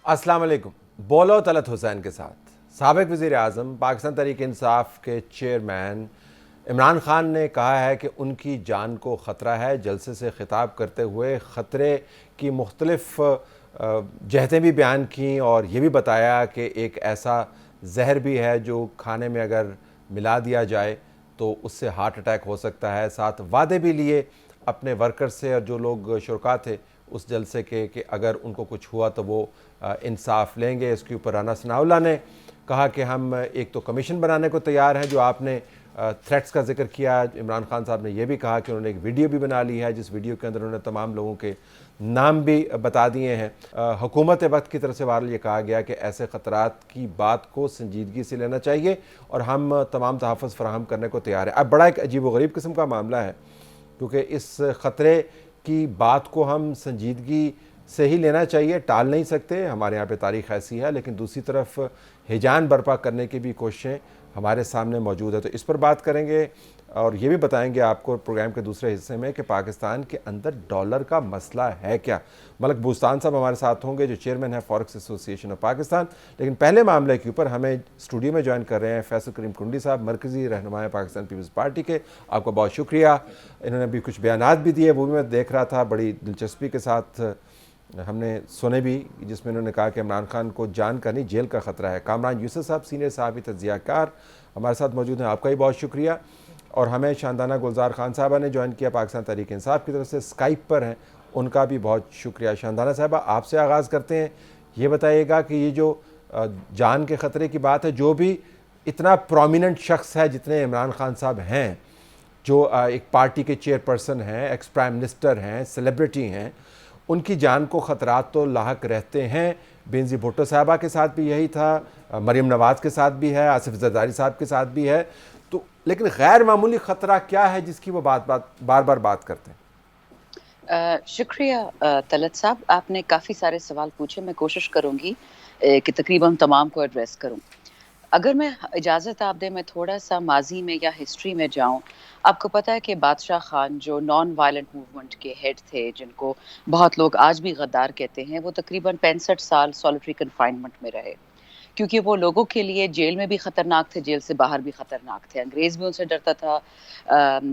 अस्सलाम वालेकुम। बोलो तलत हुसैन के साथ साबिक वज़ीर आज़म पाकिस्तान तहरीक इंसाफ के चेयरमैन इमरान खान ने कहा है कि उनकी जान को ख़तरा है। जलसे से ख़िताब करते हुए ख़तरे की मुख्तलिफ़ जहतें भी बयान की और ये भी बताया कि एक ऐसा जहर भी है जो खाने में अगर मिला दिया जाए तो उससे हार्ट अटैक हो सकता है। साथ वादे भी लिए अपने वर्कर से और जो लोग शुरका थे उस जलसे के कि अगर उनको कुछ हुआ तो वो इंसाफ लेंगे। इसके ऊपर राना सनाउल्लाह ने कहा कि हम एक तो कमीशन बनाने को तैयार हैं। जो आपने थ्रेट्स का जिक्र किया, इमरान खान साहब ने यह भी कहा कि उन्होंने एक वीडियो भी बना ली है जिस वीडियो के अंदर उन्होंने तमाम लोगों के नाम भी बता दिए हैं। हुकूमत वक्त की तरफ से बहरहाल ये कहा गया कि ऐसे ख़तरात की बात को संजीदगी से लेना चाहिए और हम तमाम तहफ़्फ़ुज़ फराहम करने को तैयार हैं। अब बड़ा एक अजीब व गरीब किस्म का मामला है क्योंकि इस ख़तरे की बात को हम संजीदगी से ही लेना चाहिए, टाल नहीं सकते। हमारे यहाँ पे तारीख़ ऐसी है, लेकिन दूसरी तरफ हिजान बर्पा करने की भी कोशिशें हमारे सामने मौजूद है। तो इस पर बात करेंगे और ये भी बताएंगे आपको प्रोग्राम के दूसरे हिस्से में कि पाकिस्तान के अंदर डॉलर का मसला है क्या। मलक बुस्तान साहब हमारे साथ होंगे जो चेयरमैन है फॉरेक्स एसोसिएशन ऑफ पाकिस्तान। लेकिन पहले मामले के ऊपर हमें स्टूडियो में ज्वाइन कर रहे हैं फैसल करीम कुंडी साहब, मरकज़ी रहनुमा पाकिस्तान पीपल्स पार्टी के। आपका बहुत शुक्रिया। इन्होंने भी कुछ बयानात भी दिए, वो भी मैं देख रहा था बड़ी दिलचस्पी के साथ हमने सुने भी, जिसमें उन्होंने कहा कि इमरान खान को जान का नहीं जेल का ख़तरा है। कामरान यूसुफ साहब सीनियर साहबी तज्ज़ियाकार हमारे साथ मौजूद हैं, आपका भी बहुत शुक्रिया। और हमें शानदाना गुलजार खान साहबा ने ज्वाइन किया पाकिस्तान तहरीक इंसाफ की तरफ से, स्काइप पर हैं, उनका भी बहुत शुक्रिया। शानदाना साहबा आपसे आगाज़ करते हैं, ये बताइएगा कि ये जो जान के ख़तरे की बात है, जो भी इतना प्रोमिनेंट शख्स है जितने इमरान खान साहब हैं, जो एक पार्टी के चेयरपर्सन हैं, एक्स प्राइम मिनिस्टर हैं, सेलिब्रिटी हैं, उनकी जान को ख़तरात तो लाहक रहते हैं। बेनज़ीर भुट्टो साहबा के साथ भी यही था, मरीम नवाज़ के साथ भी है, आसिफ जरदारी साहब के साथ भी है। तो लेकिन गैर मामूली ख़तरा क्या है जिसकी वो बार बार बात करते हैं? शुक्रिया तलत साहब, आपने काफ़ी सारे सवाल पूछे। मैं कोशिश करूँगी कि तकरीबन तमाम को एड्रेस करूँ। अगर मैं इजाज़त आप दें, मैं थोड़ा सा माजी में या हिस्ट्री में जाऊं। आपको पता है कि बादशाह खान जो नॉन वायलेंट मूवमेंट के हेड थे, जिनको बहुत लोग आज भी गद्दार कहते हैं, वो तकरीबन 65 साल सॉलिटरी कन्फाइनमेंट में रहे, क्योंकि वो लोगों के लिए जेल में भी ख़तरनाक थे, जेल से बाहर भी ख़तरनाक थे। अंग्रेज़ भी उनसे डरता था।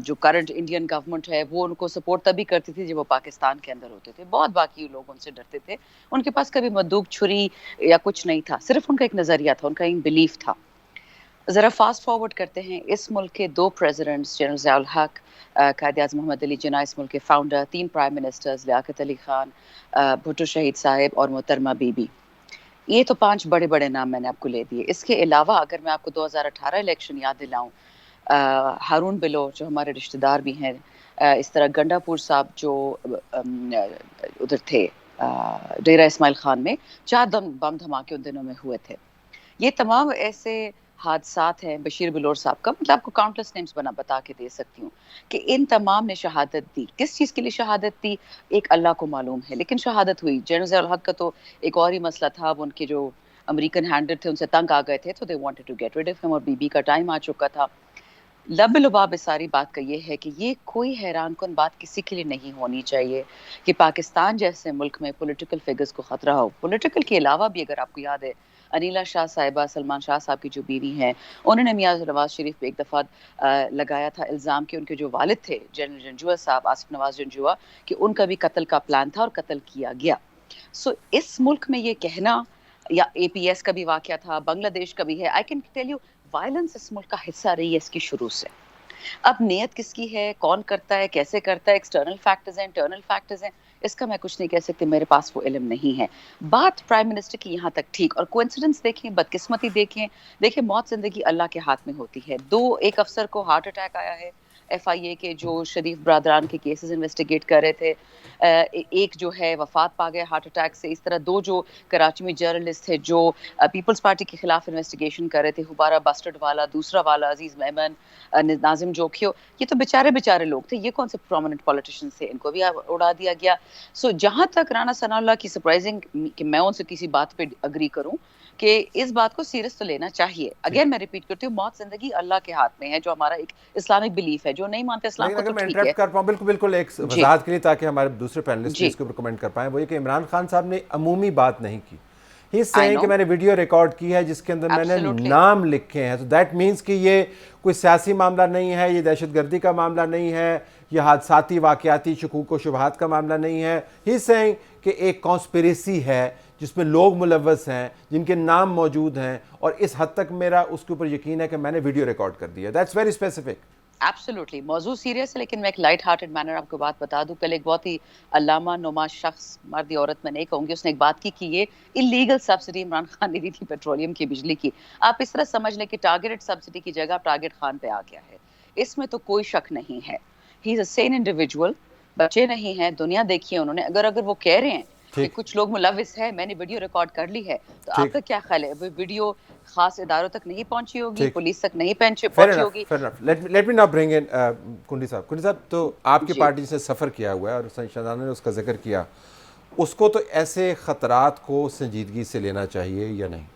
जो करंट इंडियन गवर्नमेंट है वो उनको सपोर्ट तभी करती थी जब वो पाकिस्तान के अंदर होते थे। बहुत बाकी लोग उनसे डरते थे। उनके पास कभी बंदूक छुरी या कुछ नहीं था, सिर्फ उनका एक नज़रिया था, उनका एक बिलीफ था। ज़रा फास्ट फॉरवर्ड करते हैं, इस मुल्क के 2 प्रेसिडेंट्स, जनरल ज़ियाउल हक, कायद-ए-आज़म मोहम्मद अली जिन्ना इस मुल्क के founder, 3 prime ministers, Liaquat Ali Khan, Bhutto शहीद साहिब और मोहतरमा बीबी। ये तो 5 बड़े-बड़े नाम मैंने आपको ले दिए। इसके अलावा अगर मैं आपको 2018 इलेक्शन याद दिलाऊं, हारून बिलो जो हमारे रिश्तेदार भी हैं, इस तरह गंडापुर साहब जो उधर थे, डेरा इस्माइल खान में 4 बम धमाके उन दिनों में हुए थे। ये तमाम ऐसे हादसात हैं। बशीर बिलोर साहब का, मतलब आपको काउंटलेस नेम्स बता के दे सकती हूँ कि इन तमाम ने शहादत दी। किस चीज़ के लिए शहादत दी, एक अल्लाह को मालूम है, लेकिन शहादत हुई। जनरल ज़ियाउल हक का तो एक और ही मसला था, अब उनके जो अमेरिकन हैंडलर थे उनसे तंग आ गए थे, तो they wanted to get rid of him, और बीबी का टाइम आ चुका था। लब लुबाब इस सारी बात का ये है कि ये कोई हैरान कुन बात किसी के लिए नहीं होनी चाहिए कि पाकिस्तान जैसे मुल्क में पॉलिटिकल फिगर्स को खतरा हो। पॉलिटिकल के अलावा भी, अगर आपको याद है, अनीला शाह साहिबा, सलमान शाह साहब की जो बीवी हैं, उन्होंने मियां नवाज शरीफ पे एक दफ़ा लगाया था इल्ज़ाम कि उनके जो वालिद थे जनरल जंजुआ साहब, आसिफ नवाज जंजुआ, कि उनका भी कत्ल का प्लान था और कत्ल किया गया। सो इस मुल्क में ये कहना, या एपीएस का भी वाकया था, बांग्लादेश का भी है, I can tell you violence इस मुल्क का हिस्सा रही है इसकी शुरू से। अब नियत किसकी है, कौन करता है, कैसे करता है, एक्सटर्नल फैक्टर्स हैं, इंटरनल फैक्टर्स हैं, इसका मैं कुछ नहीं कह सकती, मेरे पास वो इल्म नहीं है। बात प्राइम मिनिस्टर की यहाँ तक ठीक, और कोइंसिडेंस देखें, बदकिस्मती देखें। देखिए, मौत जिंदगी अल्लाह के हाथ में होती है। एक अफसर को हार्ट अटैक आया है, एफआईए के जो शरीफ ब्रादरान के केसेस इन्वेस्टिगेट कर रहे थे, एक जो है वफात पा गया हार्ट अटैक से। इस तरह 2 जो कराची में जर्नलिस्ट थे जो पीपल्स पार्टी के खिलाफ इन्वेस्टिगेशन कर रहे थे, हुबारा बस्टर्ड वाला, दूसरा वाला अजीज मेमन, नाजिम जोखियो, ये तो बेचारे बेचारे लोग थे, ये कौन से प्रोमिनेंट पॉलिटिशियंस थे, इनको भी उड़ा दिया गया। सो जहां तक राना सनाउल्लाह की सरप्राइजिंग कि मैं उनसे किसी बात पे अग्री करूं कि इस बात को सीरियस तो लेना चाहिए। अगेन मैं रिपीट करती हूँ, मौत जिंदगी अल्लाह के हाथ में है, जो हमारा एक इस्लामिक बिलीफ है। जो नहीं मानते इस्लाम लेकिन को अगर तो मैं ठीक इंटरप्ट है। कर पाऊँ, बिल्कुल बिल्कुल एक जी वजाहत के लिए, ताकि हमारे दूसरे पैनलिस्ट भी जी इसके ऊपर कमेंट कर पाएँ, वो ये कि इमरान खान साहब ने अमूमी बात नहीं की। ही इज सेइंग कि मैंने वीडियो रिकॉर्ड की है जिसके अंदर मैंने नाम लिखे हैं, तो दैट मीन्स कि ये कोई सियासी मामला नहीं है, ये दहशतगर्दी का मामला नहीं है, ये हादसाती वाकयाती शकूक व शुबहात का मामला नहीं है। ही इज सेइंग कि एक कॉन्स्पिरेसी है जिसमें लोग मुलव्वस हैं, जिनके नाम मौजूद हैं, और इस हद तक मेरा उसके ऊपर यकीन है कि मैंने वीडियो रिकॉर्ड कर दिया। That's very specific. एब्सोल्युटली, मौजूद सीरियस है, लेकिन मैं एक लाइट हार्टेड मैनर आपको बात बता दूं। कल एक बहुत ही अल्लामा नुमा शख्स, मर्द या औरत मैं नहीं कहूंगी, उसने एक बात की कि ये इलीगल सब्सिडी इमरान खान ने दी थी पेट्रोलियम की, बिजली की। आप इस तरह समझ लें कि टारगेटेड सब्सिडी की जगह टारगेट खान पे आ गया है, इसमें तो कोई शक नहीं है। He is a Sen individual, बच्चे नहीं हैं, दुनिया देखी है उन्होंने। अगर वो कह रहे हैं कि कुछ लोग मुलविस है, मैंने वीडियो रिकॉर्ड कर ली है, तो आपका क्या ख्याल है? वीडियो खास इदारों तक नहीं पहुंची होगी, पुलिस तक नहीं पहुंची होगी? Let me now bring in कुंडी साहब, तो आपकी पार्टी से सफ़र किया हुआ है और शहजादा ने उसका जिक्र किया, उसको तो ऐसे ख़तरात को संजीदगी से लेना चाहिए या नहीं?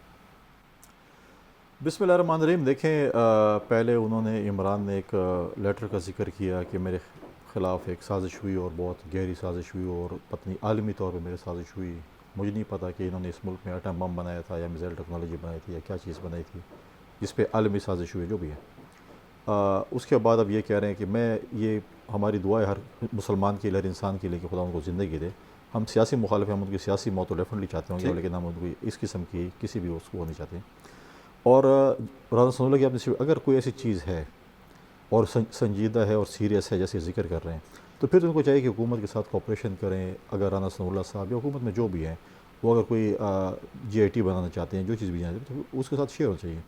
बिस्मिल्लाहिर्रहमानिर्रहीम। देखें, पहले उन्होंने, इमरान ने एक लेटर का जिक्र किया कि मेरे ख़िलाफ़ एक साजिश हुई और बहुत गहरी साजिश हुई और पत्नी आलमी तौर पर मेरे साजिश हुई। मुझे नहीं पता कि इन्होंने इस मुल्क में एटम बम बनाया था या मिसाइल टेक्नोलॉजी बनाई थी या क्या चीज़ बनाई थी जिस पे आलमी साजिश हुई, जो भी है। उसके बाद अब ये कह रहे हैं कि ये हमारी दुआ है हर मुसलमान के लिए, हर इंसान के लिए कि खुदा उनको ज़िंदगी दे। हम सियासी मुखालिफ हैं, हम उनकी सियासी मौत तो डेफिनेटली चाहते होंगे, लेकिन हम उनको इस किस्म की किसी भी उसको वो नहीं चाहते। और राना सनउल्लाह की आपने, अगर कोई ऐसी चीज़ है और संजीदा है और सीरियस है जैसे जिक्र कर रहे हैं, तो फिर उनको चाहिए कि हुकूमत के साथ कोऑपरेशन करें। अगर राना सनउल्लाह साहब या हुकूमत में जो भी हैं वो अगर कोई GIT बनाना चाहते हैं, जो चीज़ भी जाना चाहते हैं, तो उसके साथ शेयर होना चाहिए।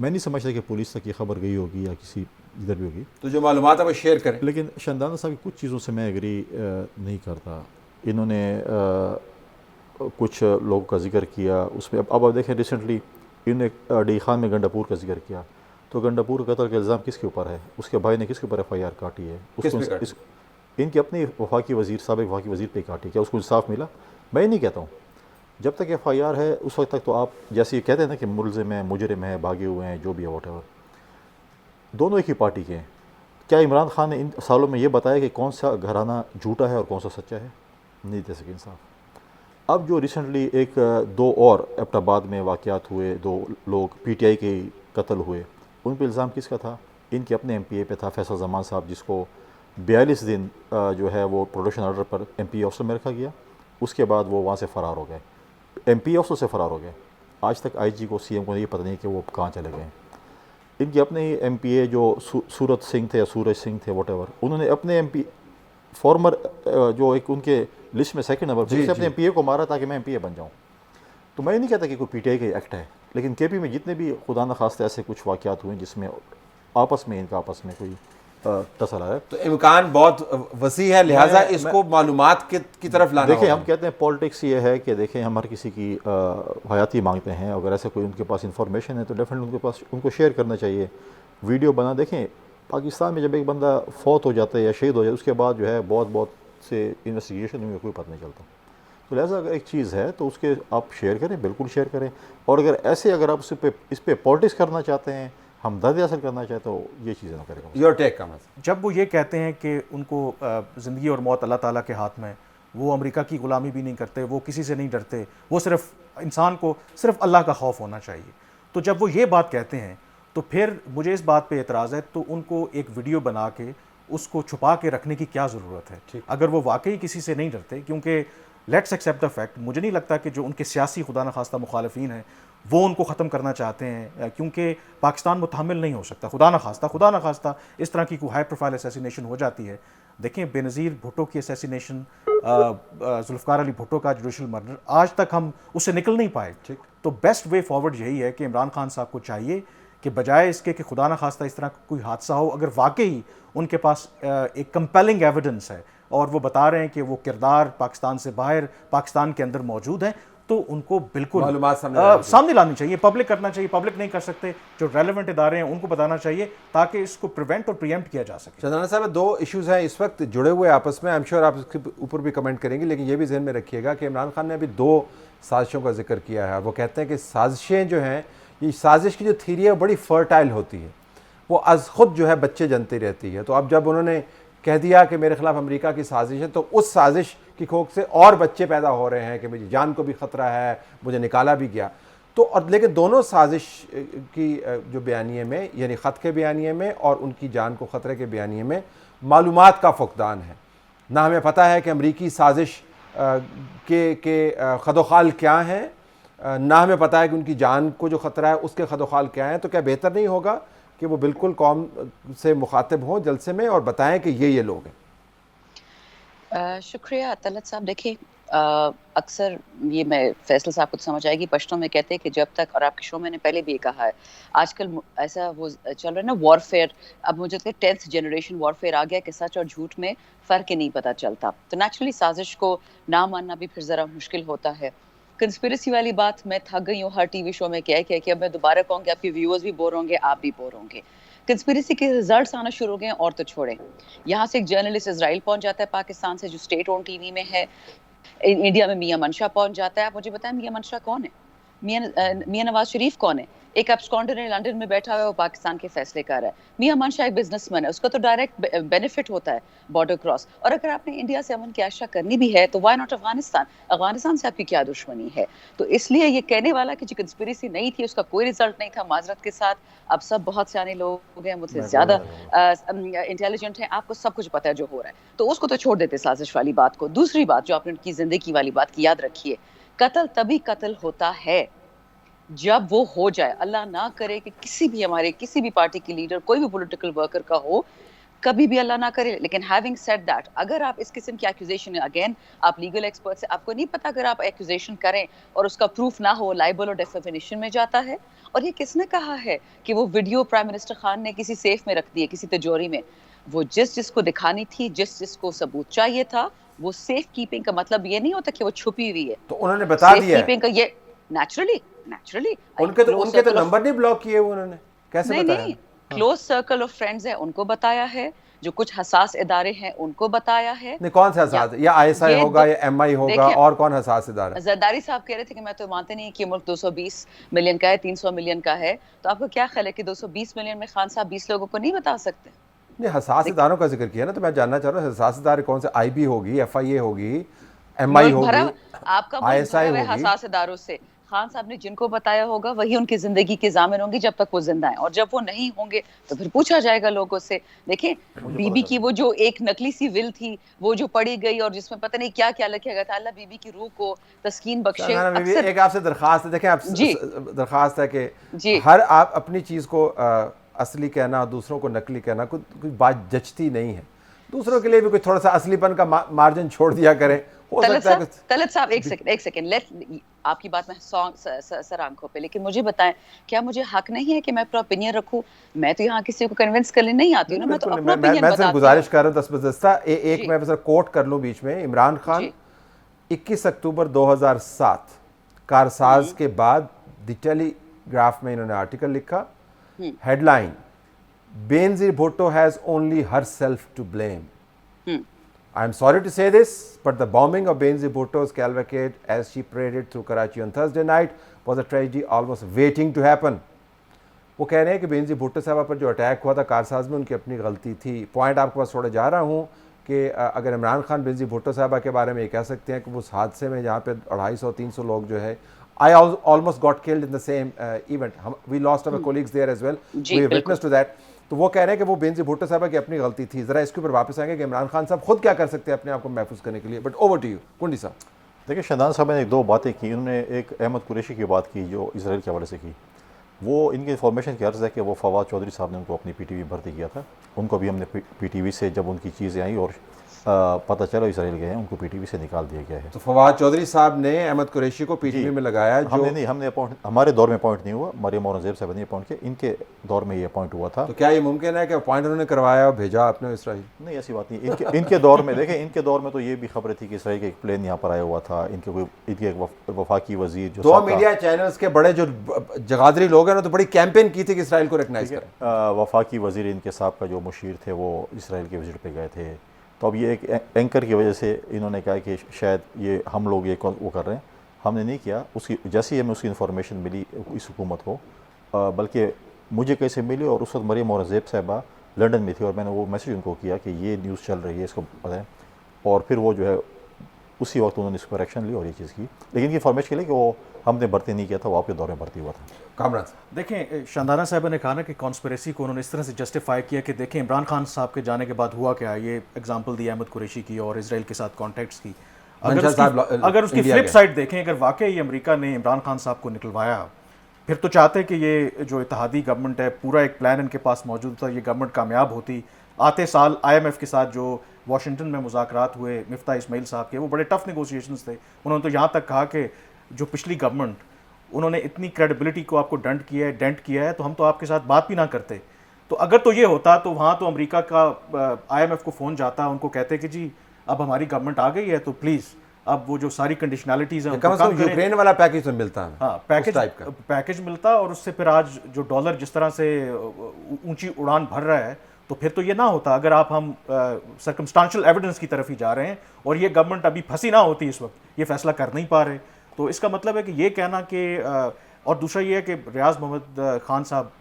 मैं नहीं समझता कि पुलिस तक ये खबर गई होगी या किसी इधर भी होगी, तो जो मालूमात है वो शेयर करें। लेकिन शहजादा साहब की कुछ चीज़ों से मैं एग्री नहीं करता। इन्होंने कुछ लोगों का जिक्र किया उसमें, अब आप देखें रिसेंटली इन्होंने डी खान में गंडापुर का जिक्र किया, तो गंडापुर कत्ल का इल्ज़ाम किसके ऊपर है? उसके भाई ने किसके ऊपर FIR काटी है? इनके अपने वफाकी वज़ीर, साबिक़ वफाकी वज़ीर पे काटी। क्या उसको इंसाफ मिला? मैं नहीं कहता हूँ। जब तक FIR है उस वक्त तक तो आप जैसे ये कहते हैं ना कि मुलज़िम है, मुजरिम है, भागे हुए हैं, जो भी है वॉटेवर, दोनों एक ही पार्टी के हैं। क्या इमरान खान ने इन सालों में ये बताया कि कौन सा घराना झूठा है और कौन सा सच्चा है? नहीं दे सके इंसाफ। अब जो रिसेंटली एक 2 और एबटाबाद में वाक़यात हुए, 2 लोग PTI के कत्ल हुए, उन पर इल्ज़ाम किसका था? इनके अपने MPA पे था, फैसल ज़मान साहब, जिसको 42 दिन जो है वो प्रोडक्शन ऑर्डर पर MPA हॉस्टल में रखा गया। उसके बाद वो वहाँ से फ़रार हो गए, MPA हॉस्टल से फ़रार हो गए। आज तक IG को, CM को ये पता नहीं कि वो कहाँ चले गए। इनके अपने MPA जो सूरत सिंह थे या सूरज सिंह थे, वॉटेवर, उन्होंने अपने MP फॉर्मर जो एक उनके लिस्ट में सेकंड नंबर पर, अपने MPA को मारा ताकि मैं MPA बन जाऊँ। तो मैं नहीं कहता कि कोई PTI का एक्ट है, लेकिन KP में जितने भी खुदा न खास्ता ऐसे कुछ वाक़यात हुए जिसमें इनका आपस में कोई तसल आया, तो इम्कान बहुत वसी है, लिहाजा इसको मालूमात की तरफ लाना। देखिए, हम कहते हैं पॉलिटिक्स ये है कि देखें, हम हर किसी की हयाती मांगते हैं। अगर ऐसा कोई उनके पास इंफॉर्मेशन है तो डेफिनेटली उनके पास उनको शेयर करना चाहिए, वीडियो बना। देखें, पाकिस्तान में जब एक बंदा फौत हो जाता है या शहीद हो जाता है, उसके बाद जो है बहुत से इन्वेस्टिगेशन में कोई पता नहीं चलता। तो लिहाजा अगर एक चीज़ है तो उसके आप शेयर करें, बिल्कुल शेयर करें। और अगर आप इस पर पॉलिटिक्स करना चाहते हैं, हमदर्दी हासिल करना चाहते तो ये चीज़ें ना करें। Your take comment. जब वो ये कहते हैं कि उनको ज़िंदगी और मौत अल्लाह ताला के हाथ में, वो अमेरिका की ग़ुलामी भी नहीं करते, वो किसी से नहीं डरते, वो सिर्फ इंसान को सिर्फ अल्लाह का खौफ होना चाहिए। तो जब वो ये बात कहते हैं तो फिर मुझे इस बात पे एतराज़ है, तो उनको एक वीडियो बना के उसको छुपा के रखने की क्या ज़रूरत है? अगर वो वाकई किसी से नहीं डरते, क्योंकि लेट्स एक्सेप्ट द फैक्ट, मुझे नहीं लगता कि जो उनके सियासी खुदा न खास्ता मुखालिफिन हैं वो उनको ख़त्म करना चाहते हैं, क्योंकि पाकिस्तान मुतहम्मिल नहीं हो सकता। खुदा न खास्ता इस तरह की कोई हाई प्रोफाइल असैसिनेशन हो जाती है। देखें, बेनज़ीर भुट्टो की असैसिनेशन, जुल्फ़िकार अली भुट्टो का जुडिशल मर्डर, आज तक हम उससे निकल नहीं पाए। तो बेस्ट वे फॉरवर्ड यही है कि इमरान खान साहब को चाहिए कि बजाय इसके कि खुदा न खास्ता इस तरह का कोई हादसा हो, अगर वाकई उनके पास एक कंपेलिंग एविडेंस है और वो बता रहे हैं कि वो किरदार पाकिस्तान से बाहर पाकिस्तान के अंदर मौजूद हैं, तो उनको बिल्कुल सामने लानी चाहिए, पब्लिक करना चाहिए। पब्लिक नहीं कर सकते, जो रेलेवेंट इदारे हैं उनको बताना चाहिए ताकि इसको प्रिवेंट और प्रीएम्प्ट किया जा सके। शहजादा साहब, 2 इश्यूज़ हैं इस वक्त जुड़े हुए आपस में, आई एम श्योर आप इसके ऊपर भी कमेंट करेंगे, लेकिन ये भी जहन में रखिएगा कि इमरान खान ने अभी 2 साजिशों का जिक्र किया है। वो कहते हैं कि साजिशें जो हैं, ये साजिश की जो थीरी है बड़ी फर्टाइल होती है, वो अज खुद जो है बच्चे जनती रहती है। तो अब जब उन्होंने कह दिया कि मेरे खिलाफ अमेरिका की साजिश है, तो उस साजिश की खोख से और बच्चे पैदा हो रहे हैं कि मेरी जान को भी ख़तरा है, मुझे निकाला भी गया। तो और लेकिन दोनों साजिश की जो बयानिए में, यानी ख़त के बयानिए में और उनकी जान को ख़तरे के बयानिए में मालूमात का फुकदान है। ना हमें पता है कि अमरीकी साजिश के खदोखाल क्या हैं, ना हमें पता है कि उनकी जान को जो ख़तरा है उसके खदोखाल क्या हैं। तो क्या बेहतर नहीं होगा कि वो बिल्कुल कौम से मुखातिब हों जलसे में और बताएं कि ये लोग हैं? शुक्रिया तलत साहब। देखिए, अक्सर ये मैं फैसल साहब को समझ आएगी, पश्तों में कहते हैं कि जब तक, और आपके शो मैंने पहले भी ये कहा है, आजकल ऐसा वो चल रहा है ना वॉरफेयर, अब मुझे लगता है 10th जनरेशन वॉरफेयर आ गया कि सच और झूठ में फ़र्क ही नहीं पता चलता। तो नेचुरली साजिश को ना मानना भी फिर ज़रा मुश्किल होता है। कंस्पिरेसी वाली बात मैं थक गई हूँ हर टीवी शो में कह के, अब मैं दोबारा कहूँगी, आपके व्यूअर्स भी बोर होंगे, आप भी बोर होंगे। कंस्पिरेसी के रिजल्ट्स आना शुरू हो गए और तो छोड़ें। यहाँ से एक जर्नलिस्ट इजराइल पहुंच जाता है पाकिस्तान से, जो स्टेट ओन टीवी में है। इंडिया में मियां मंशा पहुंच जाता है। आप मुझे बताएं मियां मंशा कौन है? मियां नवाज शरीफ कौन है? एक एब्सकॉन्डर है, लंदन में बैठा हुआ है, वो पाकिस्तान के फैसले कर रहा है। मियां मंशा एक बिजनेसमैन है, उसका तो डायरेक्ट बेनिफिट होता है बॉर्डर क्रॉस। और अगर आपने इंडिया से अमन की आशा करनी भी है तो व्हाई नॉट अफगानिस्तान? अफगानिस्तान से आपकी क्या दुश्मनी है? तो इसलिए ये कहने वाला कि जो कंस्पिरेसी नहीं थी उसका कोई रिजल्ट नहीं था, माजरत के साथ। अब सब बहुत सियाने लोग हैं, मुझसे ज्यादा इंटेलिजेंट हैं, आपको सब कुछ पता है जो हो रहा है, तो उसको तो छोड़ देते साजिश वाली बात को। दूसरी बात जो आपने उनकी जिंदगी वाली बात की, याद रखिए, कत्ल तभी कत्ल होता है जब वो हो जाए। अल्लाह ना करे कि किसी भी हमारे किसी भी पार्टी की लीडर, कोई भी पॉलिटिकल वर्कर का हो, कभी भी अल्लाह ना करे। लेकिन हैविंग सेड दैट, अगर आप इस किस्म की एक्यूजेशन, अगेन आप लीगल एक्सपर्ट से, आपको नहीं पता, अगर आप एक्यूजेशन करें और उसका प्रूफ ना हो, लाइबल और डेफेमेशन में जाता है। और ये किसने कहा है कि वो वीडियो प्राइम मिनिस्टर खान ने किसी सेफ में रख दी है, किसी तिजोरी में? वो जिसको दिखानी थी, जिसको सबूत चाहिए था, वो सेफ कीपिंग का मतलब ये नहीं होता कि वो छुपी हुई है। तो उन्होंने बता दिया कीपिंग का ये नेचुरली उनके तो नंबर नहीं ब्लॉक किए उन्होंने, कैसे बताया? नहीं, क्लोज सर्कल ऑफ फ्रेंड्स है, उनको बताया है। जो कुछ हसास इदारे हैं उनको बताया है। नहीं, कौन सा हसास? या ISI होगा या MI होगा, और कौन हसास इदारा? जरदारी साहब कह रहे थे कि मैं तो मानते नहीं कि मुल्क 220 मिलियन का है, 300 मिलियन का है। तो आपको क्या ख्याल है कि 220 मिलियन में खान साहब 20 लोगों को नहीं बता सकते? नहीं, हसास इदारों का जिक्र किया ना, तो मैं जानना चाह रहा हूँ हसास इदारे कौन से? IB होगी, FIA होगी, MI होगी, आपका ISI होगी। हसास इदारों से खान साहब ने जिनको बताया होगा वही उनकी जिंदगी के जामिन होंगे जब तक वो जिंदा हैं, और जब वो नहीं होंगे तो फिर पूछा जाएगा लोगों से। देखिए, बीबी की वो जो एक नकली सी विल थी, वो जो पड़ी गई और जिसमें पता नहीं क्या क्या लिखा गया था, अल्लाह बीबी की रूह को तस्कीन बख्शे। एक आपसे दरखास्त है, देखें आप, दरखास्त है कि हर आप अपनी चीज को असली कहना, दूसरों को नकली कहना, कोई बात जचती नहीं है। दूसरों के लिए भी कोई थोड़ा सा असलीपन का मार्जिन छोड़ दिया करें। तलत साहब एक सेकंड लेट, आपकी बात में सर आंखों पे, लेकिन मुझे बताएं, क्या मुझे हक नहीं है कि मैं अपना ओपिनियन रखूं? मैं तो यहाँ किसी को कन्विंस करने नहीं आती हूँ ना, मैं तो अपना ओपिनियन बताती हूं। गुजारिश कर रहा हूँ दस्तबदस्ता एक मैं बस कोट कर लूं बीच में। इमरान खान 21 अक्टूबर 2007 कारसाज के बाद द टेलीग्राफ में इन्होंने आर्टिकल लिखा, headline, Benazir Bhutto has only herself to blame. I am sorry to say this, but the bombing of Benazir Bhutto's cavalcade as she paraded through Karachi on Thursday night was a tragedy almost waiting to happen. वो कह रहे हैं कि बेनजीर भुट्टो साहब पर जो attack हुआ था कारसाज में, उनकी अपनी गलती थी। पॉइंट आपके पास छोड़े जा रहा हूँ कि अगर इमरान खान बेनजीर भुट्टो साहबा के बारे में ये कह सकते हैं कि उस हादसे में जहाँ पे 250-300 लोग जो है, I almost got killed in the same event. We lost our colleagues there as well. We witnessed to that. तो वो कह रहे हैं कि वो बेनजीर भुट्टो साहबा की अपनी गलती थी। जरा इसके ऊपर वापस आएंगे कि इमरान खान साहब खुद क्या कर सकते हैं अपने आप को महफूज करने के लिए। बट ओवर टू यू कुंडी साहब। देखिए, शहनाज साहब ने दो बातें की। उन्होंने एक अहमद कुरैशी की बात की जो इसराइल के हवाले से की। वो इनकी इन्फॉर्मेशन की अर्ज़ है कि वो फवाद चौधरी साहब ने उनको अपनी PTV भर्ती किया था। उनको भी हमने PTV से जब उनकी चीज़ें आई और पता चला इसराइल गए हैं, उनको PTV से निकाल दिया गया है। तो फवाद चौधरी साहब ने अहमद कुरैशी को PTV में लगाया। हमने अपॉइंट, हमारे दौर में अपॉइंट नहीं हुआ, मरियम औरंगजेब साहब ने अपॉइंट किया, इनके दौर में ये अपॉइंट हुआ था। तो क्या ये मुमकिन है कि अपॉइंट उन्होंने करवाया और भेजा आपने इसराइल? नहीं, ऐसी बात नहीं। इनके दौर में देखें, इनके दौर में तो ये भी खबर थी कि इसराइल का एक प्लेन यहाँ पर आया हुआ था। इनके एक वफाकी वजीर जो 2 मीडिया चैनल्स के बड़े जो जगादरी लोग हैं ना, तो बड़ी कैंपेन की थी कि इसराइल को रिकग्नाइज करें। वफाकी वजीर इनके साहब का जो मुशीर थे वो इसराइल के विजिट पे गए थे। तो अब ये एक एंकर की वजह से इन्होंने कहा कि शायद ये हम लोग ये वो कर रहे हैं। हमने नहीं किया। उसकी जैसे ही हमें उसकी इन्फॉर्मेशन मिली इस हुकूमत को, बल्कि मुझे कैसे मिली, और उस वक्त मरियम औरंगजेब साहबा लंदन में थे और मैंने वो मैसेज उनको किया कि ये न्यूज़ चल रही है, इसको बताएं। और फिर वो जो है उसी वक्त उन्होंने इस पर एक्शन ली और ये चीज़ की। लेकिन ये फॉर्मेट के लिए कि वो हमने भर्ती नहीं किया था, वो आपके दौर में भर्ती हुआ था। कामरान साहब, देखें, शानदाना साहब ने कहा ना कि कॉन्स्पिरेसी को उन्होंने इस तरह से जस्टिफाई किया कि देखें इमरान खान साहब के जाने के बाद हुआ क्या। ये एग्जांपल दी अहमद कुरैशी की और इसराइल के साथ कॉन्टैक्ट्स की। अगर उसकी फ्लिप साइड देखें, अगर वाकई अमेरिका ने इमरान खान साहब को निकलवाया, फिर तो चाहते कि ये जो इत्तेहादी गवर्नमेंट है, पूरा एक प्लान इनके पास मौजूद था, ये गवर्नमेंट कामयाब होती। आते साल IMF के साथ जो वाशिंगटन में मुज़ाकरात हुए मिफ्ता इस्माइल साहब के, वो बड़े टफ नेगोशिएशंस थे। उन्होंने तो यहाँ तक कहा कि जो पिछली गवर्नमेंट, उन्होंने इतनी क्रेडिबिलिटी को आपको डेंट किया है तो हम तो आपके साथ बात भी ना करते। तो अगर तो ये होता तो वहाँ तो अमेरिका का IMF को फ़ोन जाता, उनको कहते कि जी अब हमारी गवर्नमेंट आ गई है तो प्लीज़ अब वो जो सारी कंडीशनलिटीज़ हैं कम से कम यूक्रेन वाला पैकेज तो मिलता है। हाँ, पैकेज मिलता। और उससे फिर आज जो डॉलर जिस तरह से ऊंची उड़ान भर रहा है, तो फिर तो ये ना होता अगर आप हम सर्कमस्टांशियल एविडेंस की तरफ ही जा रहे हैं और ये गवर्नमेंट अभी फंसी ना होती इस वक्त, ये फैसला कर नहीं पा रहे। तो इसका मतलब है कि ये कहना कि और दूसरा ये है कि रियाज मोहम्मद खान साहब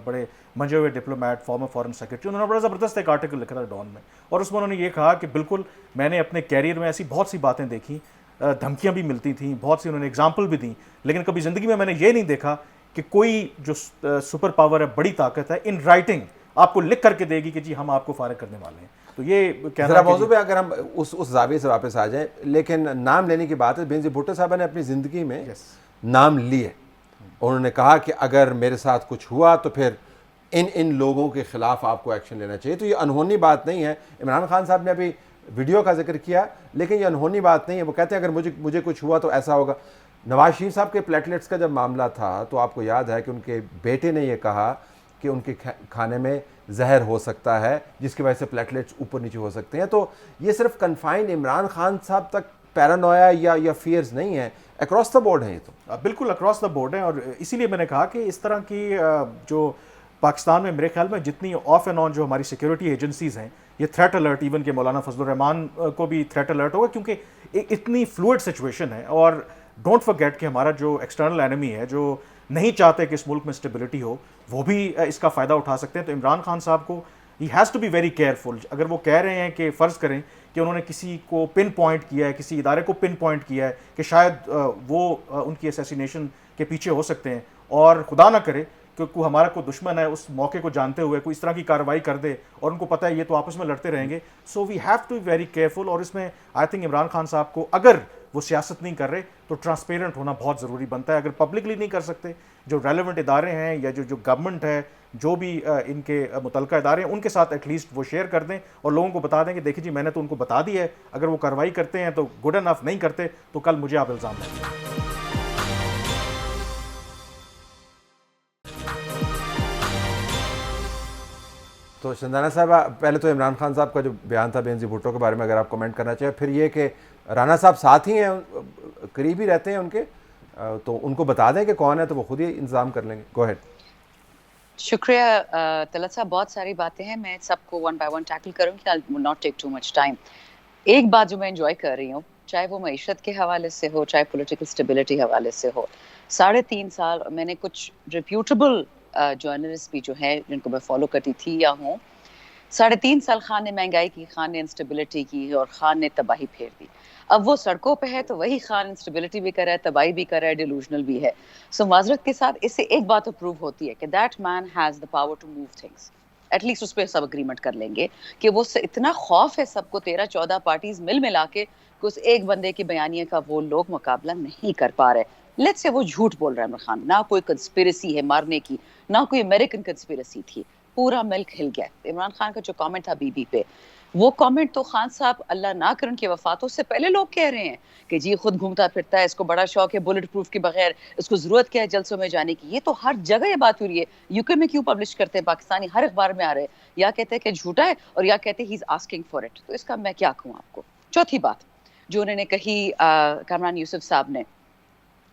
बड़े मंजे हुए डिप्लोमेट, फॉर्मर फॉरेन सेक्रेटरी, उन्होंने बड़ा ज़बरदस्त एक आर्टिकल लिखा था डॉन में, और उसमें उन्होंने ये कहा कि बिल्कुल मैंने अपने कैरियर में ऐसी बहुत सी बातें देखी, धमकियाँ भी मिलती थी, बहुत सी उन्होंने एग्जाम्पल भी दी, लेकिन कभी ज़िंदगी में मैंने ये नहीं देखा कि कोई जो सुपर पावर है, बड़ी ताकत है, इन राइटिंग आपको लिख करके देगी कि जी हम आपको फारिग करने वाले हैं। तो ये कहना मौजूद पे अगर हम उस जाविये से वापस आ जाएं, लेकिन नाम लेने की बात है, बेनज़ीर भुट्टो साहब ने अपनी ज़िंदगी में नाम लिए। उन्होंने कहा कि अगर मेरे साथ कुछ हुआ तो फिर इन लोगों के ख़िलाफ़ आपको एक्शन लेना चाहिए। तो ये अनहोनी बात नहीं है। इमरान खान साहब ने अभी वीडियो का जिक्र किया, लेकिन ये अनहोनी बात नहीं है। वो कहते हैं अगर मुझे कुछ हुआ तो ऐसा होगा। नवाज शरीफ साहब के प्लेटलेट्स का जब मामला था तो आपको याद है कि उनके बेटे ने यह कहा कि उनके खाने में जहर हो सकता है जिसकी वजह से प्लेटलेट्स ऊपर नीचे हो सकते हैं। तो ये सिर्फ कन्फाइंड इमरान खान साहब तक पैरानोया या फियर्स नहीं है, अक्रॉस द बोर्ड है ये तो। बिल्कुल अक्रॉस द बोर्ड है। और इसीलिए मैंने कहा कि इस तरह की जो पाकिस्तान में मेरे ख्याल में जितनी ऑफ एंड ऑन जो हमारी सिक्योरिटी एजेंसीज़ हैं, ये थ्रेट अलर्ट, इवन के मौलाना फजलुर रहमान को भी थ्रेट अलर्ट होगा, क्योंकि इतनी फ्लूइड सिचुएशन है। और डोंट फॉरगेट कि हमारा जो एक्सटर्नल एनिमी है, जो नहीं चाहते कि इस मुल्क में स्टेबिलिटी हो, वो भी इसका फ़ायदा उठा सकते हैं। तो इमरान खान साहब को ही has to be very careful. अगर वो कह रहे हैं कि फ़र्ज़ करें कि उन्होंने किसी को पिन पॉइंट किया है, किसी इदारे को पिन पॉइंट किया है कि शायद वो उनकी असैसिनेशन के पीछे हो सकते हैं, और खुदा ना करे कि कोई हमारा कोई दुश्मन है उस मौके को जानते हुए कोई इस तरह की कार्रवाई कर दे, और उनको पता है ये तो आपस में लड़ते रहेंगे। So we have to be very careful. और इसमें आई थिंक इमरान खान साहब को, अगर वो सियासत नहीं कर रहे, तो ट्रांसपेरेंट होना बहुत ज़रूरी बनता है। अगर पब्लिकली नहीं कर सकते, जो रेलिवेंट इदारे हैं या जो गवर्नमेंट है, जो भी इनके मुतलका इदारे हैं, उनके साथ एटलीस्ट वो शेयर कर दें और लोगों को बता दें कि देखिए जी मैंने तो उनको बता दिया है, अगर वो कार्रवाई करते हैं तो गुड इनफ, नहीं करते तो कल मुझे आप इल्ज़ाम दें। तो शानदाना साहब, पहले तो इमरान खान साहब का जो बयान था बेनज़ीर भुट्टो के बारे में अगर आप कमेंट करना चाहिए, फिर ये कि राना साहब साथ ही हैं, करीब ही रहते हैं उनके, तो उनको बता दें कि कौन है तो वो खुद ही इंतजाम कर लेंगे। Go ahead. शुक्रिया तलत साहब, बहुत सारी बातें हैं, मैं सबको वन बाय वन टैकल करूँगी, I will not take too much time. एक बात जो मैं एंजॉय कर रही हूँ, चाहे वो मईशत के हवाले से हो, चाहे पॉलिटिकल स्टेबिलिटी हवाले से हो, 3.5 साल मैंने कुछ रिप्यूटेबल जर्नलिस्ट भी जो है जिनको मैं फॉलो करती थी या हूँ, 3.5 साल खान ने महंगाई की, खान ने इंस्टेबिलिटी की और खान ने तबाही फेर दी। अब वो सड़कों पे है तो वही खान इंस्टेबिलिटी भी कर रहा है, तबाही भी कर रहा है, डिलूजनल भी है। सो माजरत के साथ इससे एक बात प्रूव होती है कि that man has the power to move things. At least उस पर सब अग्रीमेंट कर लेंगे कि वो इतना खौफ है सबको, 13-14 पार्टीज मिला के कि उस एक बंदे की बयानिए का वो लोग मुकाबला नहीं कर पा रहे। लेट्स से वो झूठ बोल रहा है इमरान खान, ना कोई कंस्पिरेसी है मारने की, ना कोई अमेरिकन कंस्पिरेसी थी, पूरा मिल्क हिल गया। इमरान खान का जो कमेंट था बीबी पे, वो कमेंट तो खान साहब अल्लाह ना करन की वफात उससे पहले लोग कह रहे हैं कि जी खुद घूमता फिरता है, इसको बड़ा शौक है बुलेट प्रूफ के बगैर, इसको जरूरत क्या है जलसों में जाने की। ये तो हर जगह ये बात हो रही है। यूके में क्यों पब्लिश करते हैं, पाकिस्तानी हर अखबार में आ रहे हैं, या कहते हैं कि झूठा है और या कहते हैं he is asking for it. तो इसका मैं क्या कहूँ आपको। चौथी बात जो उन्होंने कही कामरान यूसुफ साहब ने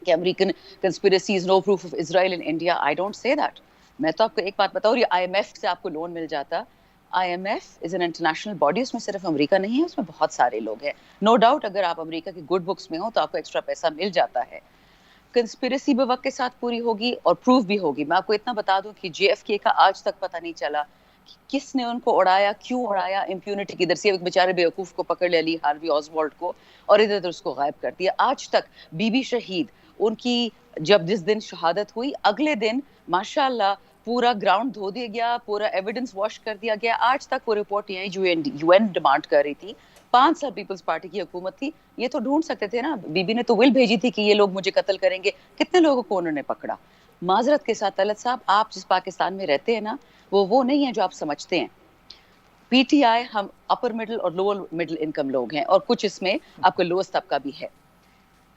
कि American conspiracy is no proof of Israel in India, I don't say that. मैं तो आपको एक बात बताऊँ, ये IMF से आपको लोन मिल जाता। IMF is an international body, उसमें सिर्फ अमेरिका नहीं है, उसमें बहुत सारे लोग हैं। नो डाउट अगर आप अमेरिका की गुड बुक्स में हो तो आपको एक्स्ट्रा पैसा मिल जाता है। कंस्पिरेसी वक्त के साथ पूरी होगी और प्रूफ भी होगी। मैं आपको इतना बता दूं कि JFK का आज तक पता नहीं चला किसने उनको उड़ाया, क्यों उड़ाया, इम्प्यूनिटी किधर से, एक बेचारे बेवकूफ को पकड़ लिया, ली हार्वी ऑसवाल्ड को, और इधर उधर उसको गायब कर दिया। आज तक बीबी शहीद, उनकी जब जिस दिन शहादत हुई अगले दिन माशाल्लाह पूरा ग्राउंड धो दिया गया, पूरा एविडेंस वॉश कर दिया गया। आज तक वो रिपोर्ट यही यूएन डिमांड कर रही थी। 5 साल पीपल्स पार्टी की हुकूमत थी, ये तो ढूंढ सकते थे ना। बीबी ने तो विल भेजी थी कि ये लोग मुझे कत्ल करेंगे, कितने लोगों को उन्होंने पकड़ा। माजरत के साथ तलत साहब, आप जिस पाकिस्तान में रहते हैं ना, वो नहीं है जो आप समझते हैं। पीटीआई, हम अपर मिडिल और लोअर मिडिल इनकम लोग हैं, और कुछ इसमें आपका लोएस्ट तबका भी है।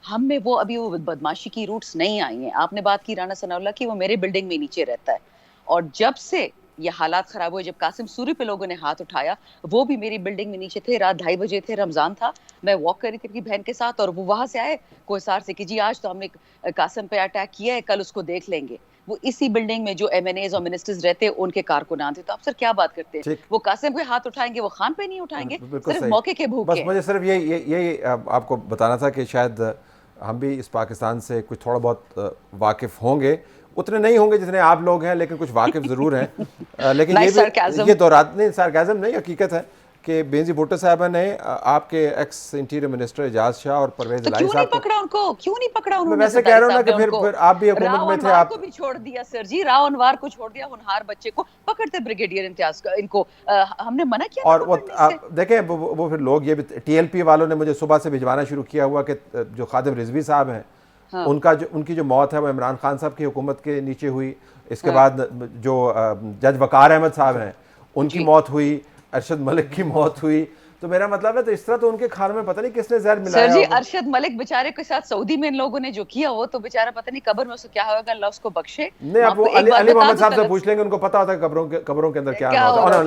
हम में वो अभी वो बदमाशी की रूट्स नहीं आई हैं। आपने बात की राना सनाउल्लाह की, वो मेरे बिल्डिंग में नीचे रहता है, और जब से ये हालात खराब हुए, जब कासिम सूरी पे लोगों ने हाथ उठाया, वो भी मेरी बिल्डिंग में नीचे थे। रात 2:30 बजे थे, रमजान था, मैं वॉक कर रही थी अपनी बहन के साथ, और वो वहां से आए कोहिसार से कि जी आज तो हमने कासिम पे अटैक किया है, कल उसको देख लेंगे। वो इसी बिल्डिंग में जो एमएनएज और मिनिस्टर्स रहते हैं उनके कारकुनान थे। तो आप सर क्या बात करते हैं, वो कासिम पे हाथ उठाएंगे, वो खान पे नहीं उठाएंगे, सिर्फ मौके के भूखे। बस मुझे सिर्फ यही आपको बताना था कि शायद हम भी इस पाकिस्तान से कुछ थोड़ा बहुत वाकिफ़ होंगे, उतने नहीं होंगे जितने आप लोग हैं, लेकिन कुछ वाकिफ़ ज़रूर हैं। लेकिन ये दौरात नहीं, सार्काज़म नहीं, हकीकत है कि बेनज़ीर भुट्टो साहबा ने आपके ex interior minister Ejaz Shah और परवेज इलाही साहब को पकड़ा, उनको क्यों नहीं पकड़ा उन्होंने? मैं वैसे कह रहा हूं ना कि फिर आप भी हुकूमत में थे, आप को भी छोड़ दिया सर जी, राव अनवार को छोड़ दिया, होनहार बच्चे को पकड़ते ब्रिगेडियर इम्तियाज का, इनको हमने मना किया। और वो देखें वो फिर लोग ये भी टीएलपी वालों ने मुझे सुबह से भिजवाना शुरू किया हुआ कि जो खादिम रिजवी साहब हैं, हाँ। उनकी जो मौत है वो इमरान खान साहब की हुकूमत के नीचे हुई। इसके बाद जो जज वकार अहमद साहब हैं उनकी मौत हुई, अरशद मलिक की मौत हुई। तो मेरा मतलब है, तो इस तरह तो उनके खाने में पता नहीं किसने जहर मिलाया। सर जी, अरशद मलिक बेचारे के साथ सऊदी में इन लोगों ने जो किया, वो तो बेचारा पता नहीं कब्र में उसको क्या होगा, अल्लाह उसको बख्शे। नहीं, आप वो अली मोहम्मद साहब से पूछ लेंगे, उनको पता होता है कब्रों के अंदर क्या होता है।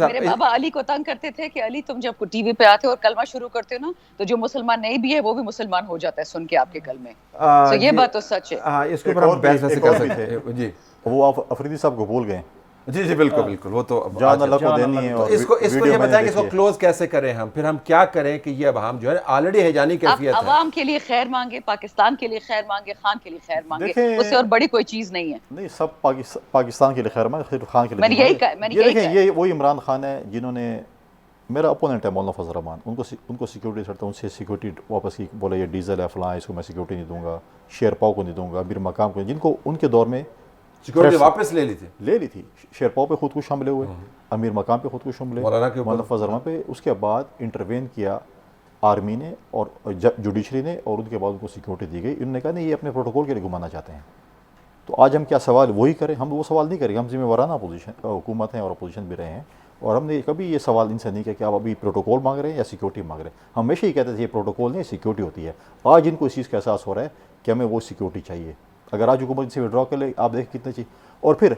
मेरे बाबा अली को तंग करते थे कि अली तुम जब टीवी पे आते हो और कलमा शुरू करते हो ना, तो जो मुसलमान नहीं भी है वो भी मुसलमान हो जाता है सुन के आपके कलमे। तो ये बात तो सच है। इसके ऊपर हम बहस वैसे कर सकते हैं जी। वो आप अफरीदी साहब को भूल गए। जी जी बिल्कुल बिल्कुल, वो तो जान अल्लाह को देनी है। और इसको ये बताएंगे, इसको क्लोज कैसे करें हम, फिर हम क्या करें कि ये अब हम जो है ऑलरेडी हैजानी कैफियत है। अवाम के लिए खैर मांगे, पाकिस्तान के लिए खैर मांगे, खान के लिए खैर मांगे, उससे और बड़ी कोई चीज नहीं है। नहीं, सब पाकिस्तान के लिए खैर मांगे, सिर्फ खान के लिए। ये वही इमरान खान है जिन्होंने, मेरा ओपोनेंट है मौलाना फजल रहमान, उनको सिक्योरिटी चढ़ता है, उनसे सिक्योरिटी वापस की, बोले ये डीजल है फलां, इसको मैं सिक्योरिटी नहीं दूंगा, शेरपाव को नहीं दूंगा, बीर मकाम को, जिनको उनके दौर में सिक्योरिटी वापस ले ली थी। शेरपाव पे खुदकुश हमले हुए, अमीर मकाम पे खुदकुश हमले, मौलाना फजल रहमान पे। उसके बाद इंटरवेन किया आर्मी ने और जुडिशरी ने, और उनके बाद उनको सिक्योरिटी दी गई। इन्होंने कहा नहीं, ये अपने प्रोटोकॉल के लिए घुमाना चाहते हैं। तो आज हम क्या सवाल वही करें? हम वो सवाल नहीं करेंगे, हम जिम्मेवाराना अपोजिशन हुकूमत हैं और अपोजिशन भी रहे हैं, और हमने कभी ये सवाल इनसे नहीं किया कि आप अभी प्रोटोकॉल मांग रहे हैं या सिक्योरिटी मांग रहे हैं। हम हमेशा ही कहते थे ये प्रोटोकॉल नहीं, सिक्योरिटी होती है। आज इनको इस चीज़ का एहसास हो रहा है कि हमें वो सिक्योरिटी चाहिए। अगर आज हुकूमत इनसे विड्रॉ कर ले, आप देखें कितने चाहिए। और फिर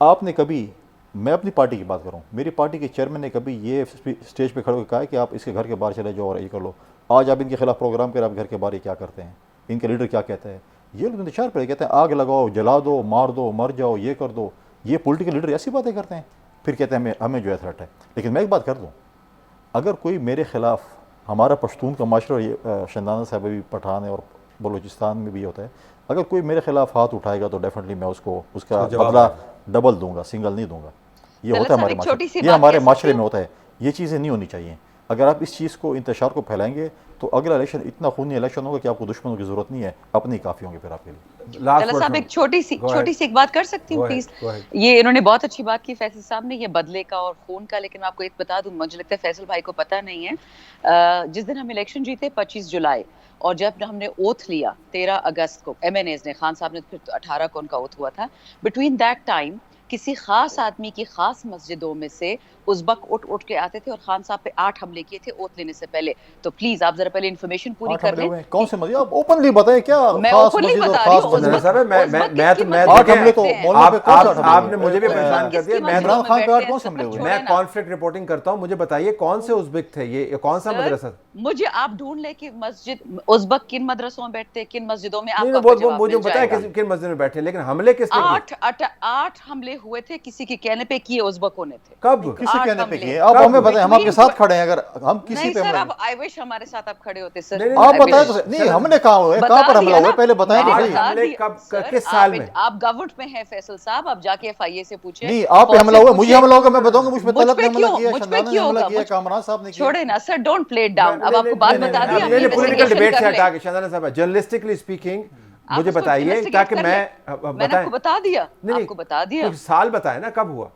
आपने कभी, मैं अपनी पार्टी की बात करूँ, मेरी पार्टी के चेयरमैन ने कभी ये स्टेज पे खड़े होकर कहा कि आप इसके घर के बाहर चले जाओ और ये कर लो। आज आप इनके खिलाफ प्रोग्राम कर, आप घर के बाहर क्या करते हैं, इनके लीडर क्या कहते हैं? ये लोग इंतजार पर कहते हैं आग लगाओ, जला दो, मार दो, मर जाओ, ये कर दो। ये पॉलिटिकल लीडर ऐसी बातें करते हैं, फिर कहते हैं हमें जो है थ्रेट है। लेकिन मैं एक बात कर दूँ, अगर कोई मेरे खिलाफ, हमारा पश्तून का माशरा शंदाना साहब भी पठान है और बलूचिस्तान में भी होता है, अगर कोई मेरे खिलाफ हाथ उठाएगा तो डेफिनेटली मैं उसका बदला डबल दूंगा, सिंगल नहीं दूंगा। ये होता है हमारे माशरे, ये हमारे माशरे में होता है। ये चीज़ें नहीं होनी चाहिए। अगर आप इस चीज़ को, इंतशार को फैलाएंगे तो अगला इलेक्शन इतना खूनी इलेक्शन होगा कि आपको दुश्मनों की जरूरत नहीं है, अपने ही काफ़ी होंगे फिर आपके लिए। साहब एक छोटी सी एक बात कर सकती हूँ प्लीज? ये इन्होंने बहुत अच्छी बात की फैसल साहब ने, ये बदले का और खून का, लेकिन मैं आपको एक बता दूं, मुझे लगता है फैसल भाई को पता नहीं है। जिस दिन हम इलेक्शन जीते 25 जुलाई, और जब हमने ओथ लिया 13 अगस्त को, एमएनएज ने, खान साहब ने फिर 18 को उनका ओथ हुआ था। बिटवीन दैट टाइम किसी खास आदमी की खास मस्जिदों में से उज़्बक उठ के आते थे और खान साहब पे 8 हमले किए थे ओथ लेने से पहले। तो प्लीज आप जरा पहले इन्फॉर्मेशन पूरी कर लें। कौन से मस्जिद? आप ओपनली बताएं क्या? मैं ओपनली बता रही हूं। आपने मुझे भी परेशान कर दिया। इमरान खान पे 8 कौन से हमले हुए? मैं कॉन्फ्लिक्ट रिपोर्टिंग करता हूं, मुझे बताइए कौन से उज़्बेक थे, ये कौन सा मदरसा? मुझे आप ढूंढ ले कि मस्जिद उज़्बक किन मदरसों में बैठते, किन मस्जिदों में। आपको मुझे पता है किन मस्जिद में बैठे, लेकिन हमले किसने किए? 8 हमले हुए थे, किसी के कहने पे किए उज़्बकों ने थे। कब? किसी 8 कहने पे हमले। किए? अब हमें बताएं, हम आपके साथ खड़े हैं, अगर हम किसी नहीं पे सर, हमला अब आई विश हमारे साथ आप खड़े होते सर। नहीं, आप I बताएं wish। तो नहीं, हमने कहा हुआ है, बता कहाँ पर हमला दिया हुआ है, ना, पहले बताएं तो मैंने सही। बता हमले दिया। कब, सर, किस साल में? आप गवर्नमेंट में हैं फैसल साहब, आप जाके एफआईए से पूछे। नहीं, आप पे फौज हमला से हुआ, मुझे पूछे। हमला होगा, मैं बताऊंगा मुझ पे मुझ तलत पे ने हमला क्यों, किया, मुझ पे शहनाज ने क्यों हमला होगा? किया, कामरान साहब ने किया। छोड़े ना sir, don't play it down. अब आपको बात बता दी, आप पॉलिटिकल डिबेट से इन्वेस्टिगेशन कर हटा लें। के शहनाज साहब, जर्नलिस्टिकली स्पीकिंग आप मुझे उसको बताइए, investigate ताकि कर मैं लें। मैंने आपको बता दिया, नहीं, आपको बता दिया। कुछ साल बताए ना कब हुआ।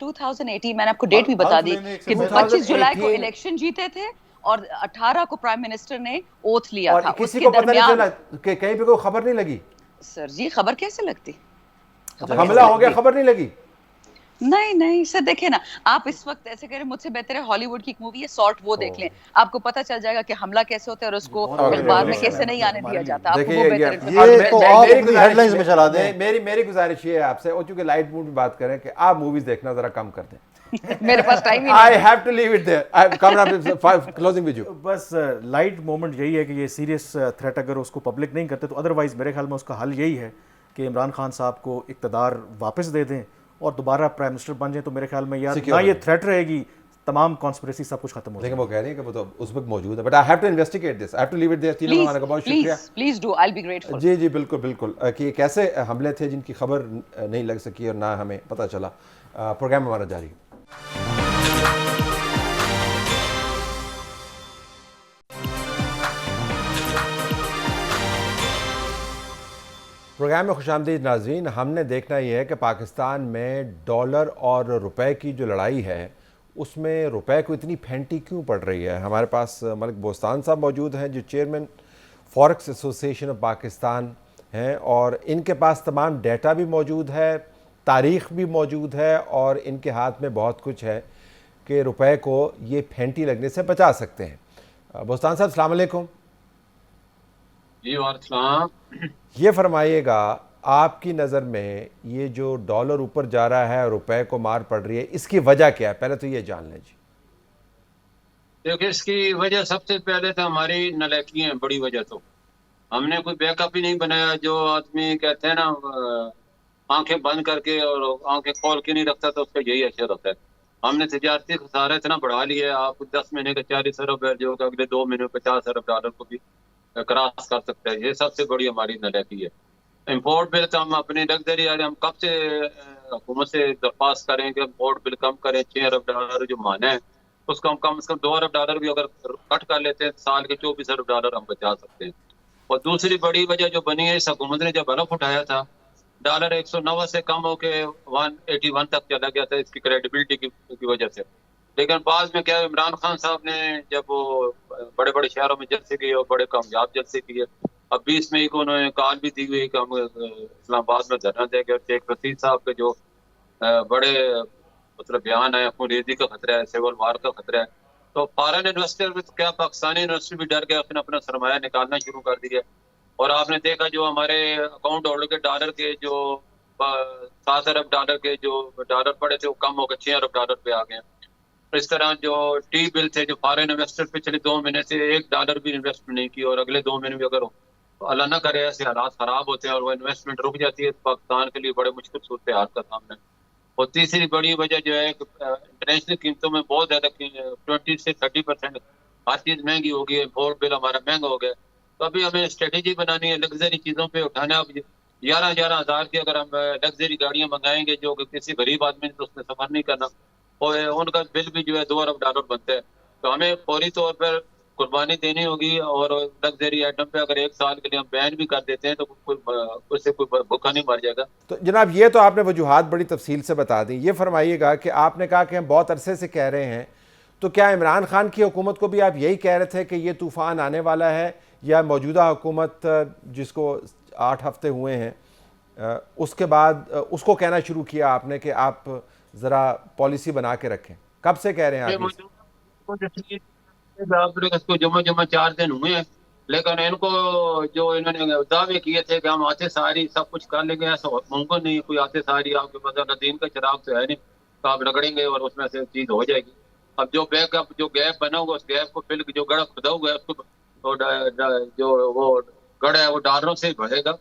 2018 मैंने आपको डेट भी बता दी कि 25 जुलाई को 2018 इलेक्शन जीते थे और 18 को प्राइम मिनिस्टर ने ओथ लिया और था। किसी उसके को पता नहीं दरमियान चला कि कहीं पे कोई खबर नहीं लगी। सर जी, खबर कैसे लगती? खबर हमला कैसे हो गया, लगती? खबर नहीं लगी। नहीं नहीं सर, देखे ना, आप इस वक्त ऐसे कह रहे हैं, मुझसे बेहतर है हॉलीवुड की एक मूवी है सॉर्ट, वो देख लें, आपको पता चल जाएगा कि हमला कैसे होता है और उसको अखबार में कैसे नहीं आने दिया जाता। आपको वो बेहतर ये तो आप अपनी हेडलाइंस में चला दें। मेरी गुजारिश ये है आपसे, और चूंकि लाइट मूड में बात करें, कि आप मूवीज देखना जरा कम कर दें। मेरे पास टाइम ही आई नहीं। Have to leave it there. कमरा क्लोजिंग विद यू। बस लाइट मोमेंट यही है कि ये सीरियस थ्रेट अगर उसको पब्लिक नहीं करते, तो अदरवाइज़ मेरे ख्याल में उसका हल यही है कि इमरान खान साहब को इक़्तिदार वापस दे दें और दोबारा प्राइम मिनिस्टर बन जाए। तो मेरे ख्याल में यार ना ये थ्रेट रहेगी, तमाम कॉन्स्पिरेसी सब कुछ खत्म हो लेकिन जाएगा। वो कह रही है कि वो तो उस वक्त मौजूद है, but I have to investigate this, I have to leave it there. तीनों मेहमानों का बहुत शुक्रिया। Please do, I will be grateful. जी जी, बिल्कुल बिल्कुल, कि ये कैसे हमले थे जिनकी खबर नहीं लग सकी और ना हमें पता चला। प्रोग्राम हमारा जारी है। प्रोग्राम में खुशामदीद नाज़रीन। हमने देखना ये है कि पाकिस्तान में डॉलर और रुपए की जो लड़ाई है, उसमें रुपए को इतनी फेंटी क्यों पड़ रही है। हमारे पास मलिक बोस्तान साहब मौजूद हैं, जो chairman forex association of Pakistan हैं, और इनके पास तमाम डेटा भी मौजूद है, तारीख़ भी मौजूद है, और इनके हाथ में बहुत कुछ है कि रुपए को ये फेंटी लगने से बचा सकते हैं। बोस्तान साहब, अस्सलाम वालेकुम। जी वालेकुम। ये फरमाइएगा, आपकी नज़र में ये जो डॉलर ऊपर जा रहा है और रुपए को मार पड़ रही है, इसकी वजह क्या है? पहले तो ये जान लें जी। देखिए, इसकी वजह सबसे पहले तो हमारी नालायकी है। बड़ी वजह तो हमने कोई बैकअप ही नहीं बनाया। जो आदमी कहते हैं ना, आंखें बंद करके और आंखें खोल के नहीं रखता, तो उसका यही असर होता है। हमने तजारती खसारा इतना बढ़ा लिया है, आप 10 महीने का 40 अरब है, जो अगले 2 महीने में 50 अरब डॉलर को भी क्रॉस कर सकता है। ये सबसे बड़ी हमारी नालायकी है। इम्पोर्ट बिल तो हम अपनी लग्जरी आ रहे, हम कब से हुकूमत से दरख्वास्त करें कि इम्पोर्ट बिल कम करें। 6 अरब डॉलर जो माना है, उसको हम कम से कम 2 अरब डॉलर भी अगर कट कर लेते हैं, साल के 24 अरब डॉलर हम बचा सकते हैं। और दूसरी बड़ी वजह जो बनी है, इस हुकूमत ने जब हलफ उठाया था, डॉलर 190 से कम होके 181 तक चला गया था, इसकी क्रेडिबिलिटी की वजह से। लेकिन बाद में क्या, इमरान खान साहब ने जब वो बड़े बड़े शहरों में जलसे किए और बड़े कामयाब जलसे किए, अब 20 मई को उन्होंने कॉल भी दी हुई कि हम इस्लामाबाद में धरना देंगे। और शेख रशीद साहब के जो बड़े मतलब बयान है, खूनरेजी का खतरा है, सिविल वार का खतरा है, तो फॉरेन इन्वेस्टर भी, तो क्या पाकिस्तानी इन्वेस्टर भी डर गया, उसने अपना सरमाया निकालना शुरू कर दिया। और आपने देखा जो हमारे अकाउंट होल्डर के डॉलर के जो 7 अरब डॉलर के जो डॉलर पड़े थे, वो कम होकर 6 अरब डॉलर पे आ गए। इस तरह जो टी बिल थे, जो फॉरेन इन्वेस्टर पिछले 2 महीने से $1 भी इन्वेस्ट नहीं की, और अगले 2 महीने में अगर अल्लाह ना करे ऐसे हालात खराब होते हैं और वो इन्वेस्टमेंट रुक जाती है, तो पाकिस्तान के लिए बड़े मुश्किल सूरत हाल का सामना है। और तीसरी बड़ी वजह जो है, इंटरनेशनल कीमतों में बहुत ज़्यादा 20 से 30% हर चीज़ महंगी हो गई है। इम्पोर्ट बिल हमारा महंगा हो गया। तो अभी हमें स्ट्रेटेजी बनानी है लग्जरी चीज़ों पे उठाना। अब 11-11 हज़ार की अगर हम लग्जरी गाड़ियाँ मंगाएंगे, जो किसी गरीब आदमी ने तो उसने सफ़र नहीं करना, और उनका बिल भी जो है 2 अरब डॉलर बनता है। तो हमें फौरी तौर पर कुर्बानी देनी होगी। और लग्जरी आइटम पे अगर 1 साल के लिए हम बैन भी कर देते हैं, तो उससे कोई भूखा नहीं मर जाएगा। तो जनाब, ये तो आपने वजूहात बड़ी तफसील से बता दी। ये फरमाइएगा कि आपने कहा कि हम बहुत अरसे से कह रहे हैं, तो क्या इमरान खान की हुकूमत को भी आप यही कह रहे थे कि ये तूफ़ान आने वाला है, या मौजूदा हुकूमत जिसको 8 हफ्ते हुए हैं उसके बाद उसको कहना शुरू किया आपने कि आप ज़रा पॉलिसी बना के रखें? कब से कह रहे हैं आप? इसको जमा 4 दिन हुए हैं, लेकिन इनको जो इन्होंने दावे किए थे कि हम आते सारी सब कुछ कर लेंगे, ऐसा मुमकिन नहीं। कोई आते सारी आपके पास नदीम का चिराग तो है नहीं, तो आप रगड़ेंगे और उसमें से चीज़ हो जाएगी। अब जो बैकअप, जो गैप बना हुआ, उस गैप को फिल, जो गड़ा खुदा हुआ है उसको, जो वो गड़ा है वो डॉलरों से भरेगा।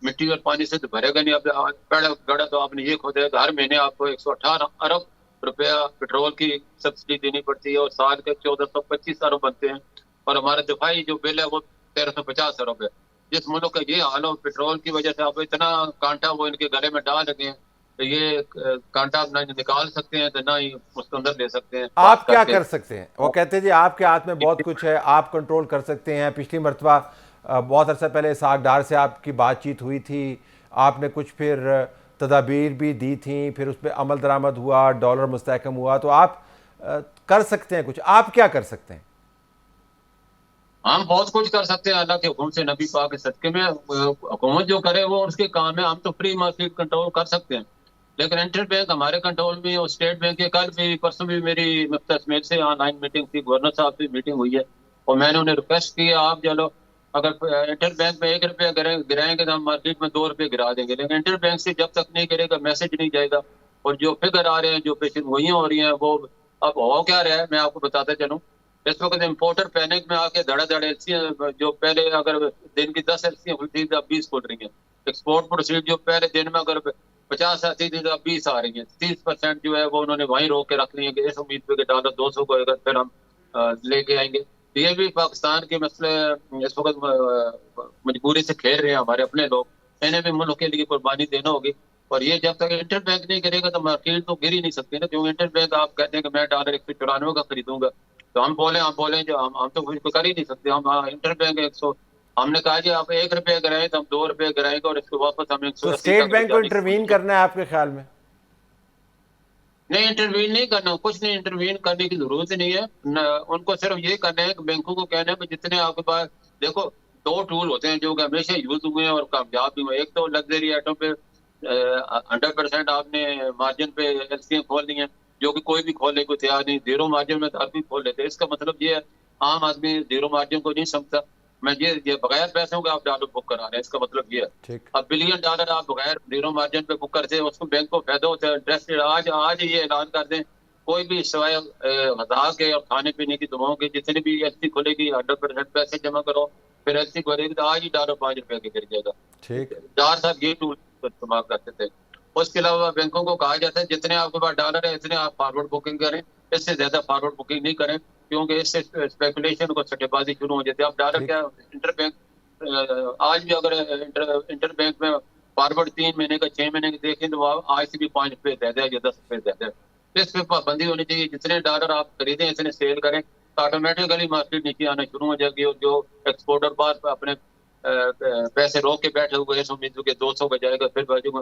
मिट्टी और पानी से तो भरेगा नहीं। अब पहला गड़ा तो आपने ये खोदा तो हर महीने आपको 118 अरब रुपया पेट्रोल की सब्सिडी देनी पड़ती है और साल के 1425 अरब बनते हैं। और हमारा दिफाई जो बिल है वो 1350 अरब है। जिस मुल्क का ये हाल हो पेट्रोल की वजह से आप इतना कांटा वो इनके गले में डाल लगे हैं, तो ये कांटा आप ना निकाल सकते हैं तो ना ही उसके अंदर ले सकते हैं। आप क्या कर सकते हैं? वो कहते हैं जी आपके हाथ में बहुत कुछ है, आप कंट्रोल कर सकते हैं। पिछली मरतबा बहुत अरसा पहले इसहाक डार से आपकी बातचीत हुई थी, आपने कुछ फिर तदाबीर भी दी थी, फिर उस पर अमल दरामद हुआ, डॉलर मुस्तहकम हुआ, तो आप कर सकते हैं कुछ। आप क्या कर सकते हैं? हम बहुत कुछ कर सकते हैं अल्लाह के हुक्म से, नबी पाक के सदके में। हुकूमत जो करे वो उसके काम है। हम तो फ्री मार्केट कंट्रोल कर सकते हैं, लेकिन इंटर बैंक हमारे कंट्रोल में और स्टेट बैंक के। कल भी परसों भी मेरी मुफ्ती अजमेर से ऑनलाइन मीटिंग थी, गवर्नर साहब से मीटिंग हुई है और मैंने उन्हें रिक्वेस्ट की आप चलो अगर इंटर बैंक में 1 रुपया गिराएंगे तो हम मार्केट में 2 रुपये गिरा देंगे, लेकिन इंटर बैंक से जब तक नहीं गिरेगा मैसेज नहीं जाएगा। और जो फिगर आ रहे हैं, जो पेशन गोइयां हो रही हैं, वो अब हो क्या रहा है मैं आपको बताते चलूँ। इस वक्त इम्पोर्टर पैनिक में आके धड़ाधड़ एलसियां, जो पहले अगर दिन की 10 एलसियां खुलती थी अब 20 खुल रही हैं। एक्सपोर्ट प्रोसीड जो पहले दिन में अगर 50 आती थी तो अब 20 आ रही है। 30% जो है वो उन्होंने वहीं रोक के रख ली है कि इस उम्मीद पे कि डॉलर 200 को अगर फिर हम लेके आएंगे। तो ये भी पाकिस्तान के मसले इस वक्त मजबूरी से खेल रहे हैं हमारे अपने लोग। इन्हें भी मुल्क के लिए कुर्बानी देना होगी। और ये जब तक इंटर बैंक नहीं करेगा तो मार्केट तो गिर ही नहीं सकती ना, क्योंकि इंटर बैंक आप कहते हैं कि मैं डॉलर 194 का खरीदूंगा, तो हम बोले जो हम तो कुछ कर ही नहीं सकते। हम इंटर बैंक 100, हमने कहा जी आप 1 रुपया गिराएं तो हम 2 रुपये गिराएंगे और इसको वापस हम तो 180 स्टेट तक बैंक को ले जाने की इंटरवीन कोशिश। करना है आपके ख्याल में? नहीं, इंटरवीन नहीं करना, कुछ नहीं इंटरवीन करने की जरूरत ही नहीं है उनको सिर्फ ये करना है कि बैंकों को कहना है कि जितने आपके पास, देखो 2 टूल होते हैं जो कि हमेशा यूज हुए हैं और कामयाब भी हुए। एक तो लग्जरी आइटम पे 100% आपने मार्जिन पे एलसीएम खोल ली है, जो कि कोई भी खोलने को तैयार नहीं। जीरो मार्जिन में तो हर कोई खोल लेते हैं। इसका मतलब ये है आम आदमी जीरो मार्जिन को नहीं समझता। मैं ये बगैर पैसों के आप डॉलर बुक करा रहे हैं, इसका मतलब ये है। ठीक। अब बिलियन डॉलर आप बगैर जीरो मार्जिन पे बुक करते हैं, उसको बैंक को फायदा होता है। इंटरेस्ट आज आज ये ऐलान कर दें कोई भी सिवाय गज़ा के और खाने पीने की दुआओं के जितनी भी एलसी खुलेगी 100% पैसे जमा करो, फिर एलसी खुलेगी तो आज ही डॉलर 5 रुपए के गिर जाएगा। ठीक। जार साहब ये टूल इस्तेमाल करते थे। उसके अलावा बैंकों को कहा जाता है जितने आपके पास डॉलर है इतने आप फॉरवर्ड बुकिंग करें, इससे ज्यादा फॉरवर्ड बुकिंग नहीं करें, क्योंकि इससे स्पेकुलेशन को सट्टेबाजी शुरू हो जाती है। अब डॉलर क्या इंटर बैंक आज भी अगर इंटर बैंक में फॉरवर्ड 3 महीने का 6 महीने का देखें तो आज से भी 5 रुपए ज्यादा है या 10 रुपए ज्यादा है। तो इस पर पाबंदी होनी चाहिए। जितने डॉलर आप खरीदें इतने सेल करें तो ऑटोमेटिकली मार्केट नीचे आना शुरू हो जाएगी। और जो एक्सपोर्टर बार अपने पैसे रोक के बैठे हुए इस उम्मीद के 200 का जाएगा फिर बाजूगा,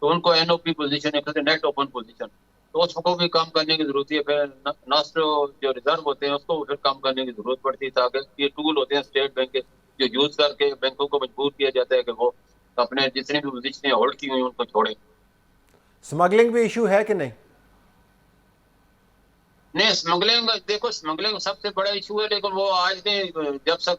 तो उनको एनओपी पोजीशन है, नेट ओपन पोजीशन, तो उसको भी कम करने की जरूरत है। फिर नास्ट्रो जो रिजर्व होते हैं उसको फिर कम करने की जरूरत पड़ती है, ताकि ये टूल होते हैं स्टेट बैंक के जो यूज करके बैंकों को मजबूर किया जाता है कि वो अपने जितनी भी पोजीशनें होल्ड की हुई उनको छोड़ें। स्मगलिंग भी इशू है कि नहीं? नहीं, स्मगलिंग देखो स्मगलिंग सबसे बड़ा इशू है, लेकिन वो आज नहीं, जब तक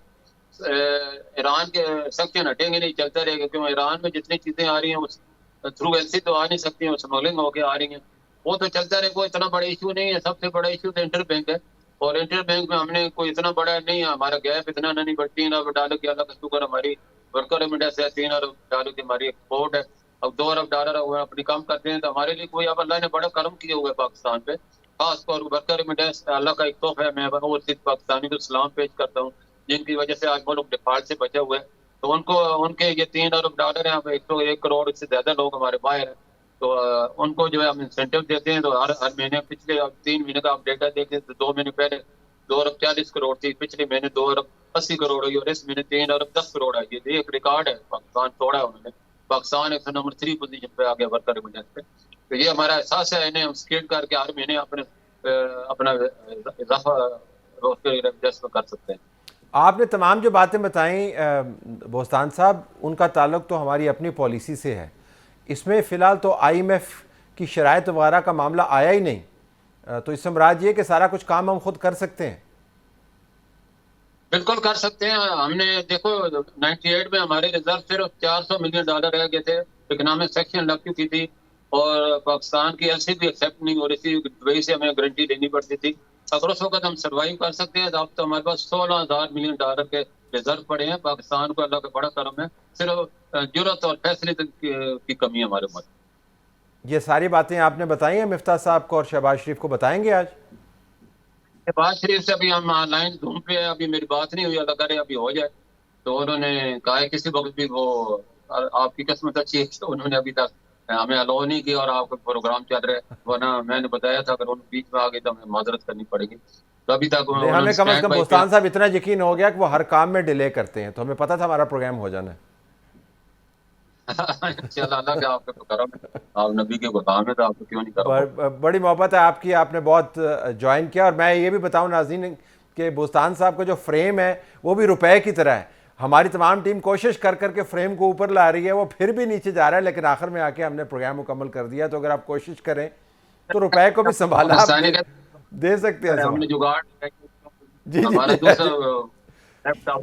ईरान के सेक्शन हटेंगे नहीं चलता रहेगा। क्योंकि ईरान में जितनी चीजें आ रही हैं उस थ्रू एलसी तो आ नहीं सकती हैं, स्मगलिंग होके आ रही हैं, वो तो चलता रहे, कोई इतना बड़ा इशू नहीं है। सबसे बड़ा इशू तो इंटर बैंक है, और इंटर बैंक में हमने कोई इतना बड़ा नहीं है, हमारा गैप इतना नहीं, बट 3 अरब डॉलर की अल्लाह का शुक्र हमारी वर्कर रेमिटेंस है, 3 अरब डॉलर की हमारी एक्सपोर्ट है। अब 2 अरब डॉलर अपनी कम करते हैं तो हमारे लिए कोई, अब अल्लाह ने बड़ा कर्म किया हुआ है पाकिस्तान पे, खासतौर वर्कर रेमिटेंस अल्लाह का एक तोहफा है। मैं और सिर्फ पाकिस्तानी को सलाम पेश करता हूँ जिनकी वजह से आज वो लोग डिफॉल्ट से बचे हुए हैं। तो उनको उनके ये 3 अरब डॉलर है, 101 करोड़ से ज्यादा लोग हमारे बाहर हैं, तो उनको जो है हम इंसेंटिव देते हैं। तो हर महीने पिछले 3 महीने का आप डेटा देखें तो 2 महीने पहले 2 अरब 40 करोड़ थी, पिछले महीने 2 अरब 80 करोड़ हुई और इस महीने 3 अरब 10 करोड़ आई। ये एक रिकॉर्ड है, पाकिस्तान तोड़ा है उन्होंने। पाकिस्तान 100 नंबर 3 पोजीशन पे आ गया वर्कर रेमिटेंस पे। तो ये हमारा एहसास है, इन्हें हम स्केट करके हर महीने अपना इजाफा कर सकते हैं। आपने तमाम जो बातें बताई बोस्तान साहब, उनका ताल्लुक तो हमारी अपनी पॉलिसी से है। इसमें फ़िलहाल तो आईएमएफ की शराइत वगैरह का मामला आया ही नहीं, तो इससे मुराद ये कि सारा कुछ काम हम खुद कर सकते हैं। बिल्कुल कर सकते हैं। हमने देखो 98 में हमारे रिजर्व सिर्फ 400 मिलियन डॉलर रह गए थे, इकोनॉमिक सेक्शन लग चुकी थी और पाकिस्तान की एलसी भी एक्सेप्ट नहीं हो रही थी, दुबई से हमें गारंटी लेनी पड़ती थी। अगर उस वक्त हम सर्वाइव कर सकते हैं तो अब तो हमारे पास 16,000 मिलियन डॉलर के रिजर्व पड़े हैं। पाकिस्तान को अल्लाह का बड़ा करम है, सिर्फ जुर्रत और फैसले की कमी है हमारे उम्मत। ये सारी बातें आपने बताई हैं मिफ्ता साहब को और शहबाज शरीफ को, बताएंगे आज? शहबाज शरीफ से अभी हम ऑनलाइन धूम पे है, अभी मेरी बात नहीं हुई, अल्लाह करे अभी हो जाए। तो उन्होंने कहा है किसी वक्त भी वो, आपकी किस्मत अच्छी है तो उन्होंने अभी तक हमें अलाउ नहीं किया और आपका प्रोग्राम चल रहा है, वरना मैंने बताया था अगर उन बीच में आ गए तो हमें माजरत करनी पड़ेगी। तो अभी तक नहीं, हमें कम से कम बोस्तान साहब इतना यकीन हो गया कि वो हर काम में डिले करते हैं, तो हमें पता था हमारा प्रोग्राम हो जाना है। अल्लाह के आपके तो करम है, आप नबी के गुलाम है तो आपको क्यों नहीं करो। बड़ी मोहब्बत है आपकी, आपने बहुत ज्वाइन किया। और मैं ये भी बताऊं नाज़रीन कि बोस्तान साहब का जो फ्रेम है वो भी रुपए की तरह है। हमारी तमाम टीम कोशिश कर करके फ्रेम को ऊपर ला रही है, वो फिर भी नीचे जा रहा है, लेकिन आखिर में आके हमने प्रोग्राम मुकम्मल कर दिया। तो अगर आप कोशिश करें तो रुपए को भी संभाला आप दे सकते हैं। हमने जुगाड़ जी हमारा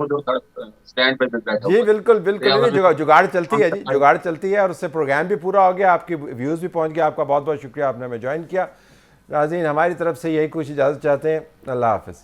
दूसरा स्टैंड पे बैठा जी, बिल्कुल बिल्कुल, जुगाड़ चलती है जी, जुगाड़ चलती है और उससे प्रोग्राम भी पूरा हो गया, आपकी व्यूज़ भी पहुंच गया। आपका बहुत बहुत शुक्रिया, आपने हमें ज्वाइन किया। नाज़रीन, हमारी तरफ से यही कुछ इजाज़त चाहते हैं। अल्लाह हाफ़िज़।